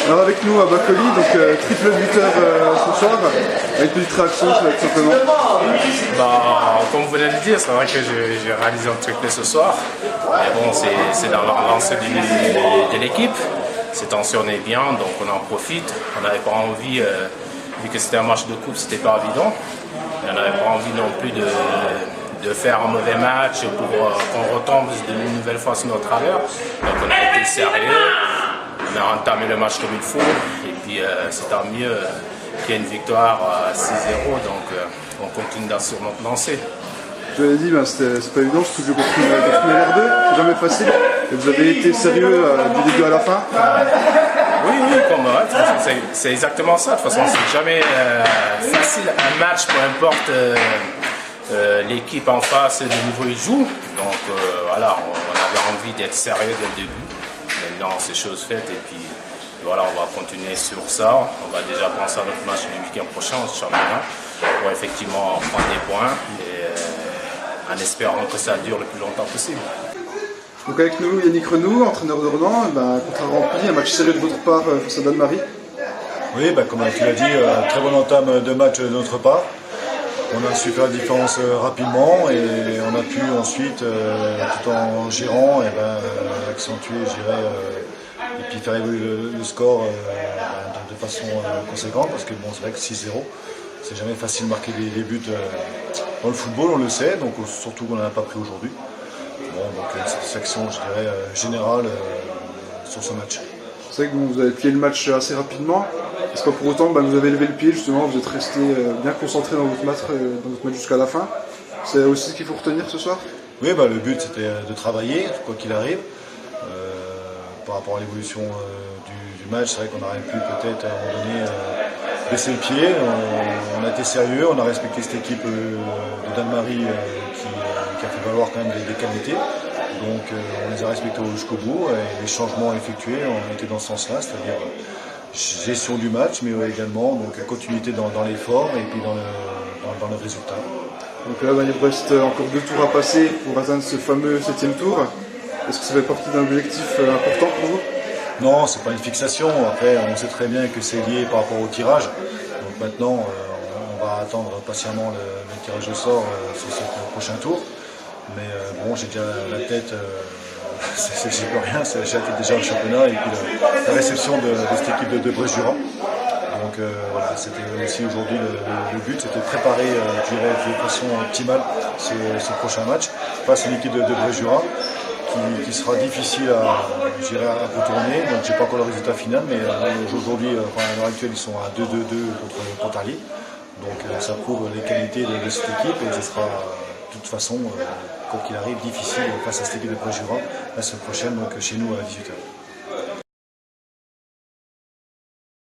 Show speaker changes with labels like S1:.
S1: Alors avec nous à Bacoli, donc triple buteur ce soir, avec une petite réaction tout simplement.
S2: Comme vous venez de le dire, c'est vrai que j'ai réalisé un triplé ce soir. Mais bon, c'est dans l'avancée de l'équipe. C'est tensionné bien, donc on en profite. On n'avait pas envie, vu que c'était un match de coupe, c'était pas évident. On n'avait pas envie non plus de faire un mauvais match pour qu'on retombe une nouvelle fois sur notre travers. Donc on a été sérieux. On a entamé le match comme il faut et puis c'est tant mieux qu'il y ait une victoire à 6-0, donc on continue sur notre lancée.
S1: Je l'ai dit, c'est pas évident, surtout que j'ai compris le premier R2, c'est jamais facile. Et vous avez été sérieux du début à la fin.
S2: Oui, c'est exactement ça. De toute façon, c'est jamais facile un match, peu importe l'équipe en face, le niveau il joue. Donc voilà, on avait envie d'être sérieux dès le début. Maintenant, c'est chose faite et puis voilà, on va continuer sur ça. On va déjà penser à notre match du week-end prochain au championnat pour effectivement prendre des points et en espérant que ça dure le plus longtemps possible.
S1: Donc avec nous, Yannick Renou, entraîneur de Renan, contrat rempli, un match sérieux de votre part face à Dan-Marie.
S3: Oui, comme tu l'as dit, très bonne entame de match de notre part. On a su faire la différence rapidement et on a pu ensuite, tout en gérant, accentuer, et puis faire évoluer le score de façon conséquente, parce que bon, c'est vrai que 6-0, c'est jamais facile de marquer des buts dans le football, on le sait, donc surtout qu'on n'en a pas pris aujourd'hui. Bon, donc une satisfaction, je dirais, générale sur ce match.
S1: C'est vrai que vous avez plié le match assez rapidement. Est-ce que pour autant vous avez levé le pied justement, vous êtes resté bien concentré dans votre match jusqu'à la fin? C'est aussi ce qu'il faut retenir ce soir?
S3: Oui, le but c'était de travailler, quoi qu'il arrive. Par rapport à l'évolution du match, c'est vrai qu'on aurait pu peut-être à un moment donné baisser le pied. On a été sérieux, on a respecté cette équipe de Dan-Marie qui a fait valoir quand même des qualités. Donc on les a respectés jusqu'au bout et les changements effectués ont été dans ce sens-là, c'est-à-dire gestion du match, mais également donc, continuité dans l'effort et puis dans le résultat.
S1: Donc là, il vous reste encore 2 tours à passer pour atteindre ce fameux 7e tour. Est-ce que ça fait partie d'un objectif important pour vous?
S3: Non, c'est pas une fixation. Après, on sait très bien que c'est lié par rapport au tirage. Donc maintenant, on va attendre patiemment le tirage au sort sur ce prochain tour. Mais bon, j'ai déjà la tête, j'y peux rien, j'ai la tête déjà au championnat et puis la réception de cette équipe de Brest-Jura. Donc voilà, c'était aussi aujourd'hui le but, c'était de préparer, je dirais, de façon optimale ce prochain match face à une équipe de Brest-Jura qui sera difficile à retourner. Donc j'ai pas encore le résultat final, mais aujourd'hui, à l'heure actuelle, ils sont à 2-2-2 contre Pontarlier. Donc ça prouve les qualités de cette équipe et ce sera de toute façon, quoi qu'il arrive, difficile face à cette équipe de Brest-Jura la semaine prochaine, donc chez nous à 18h.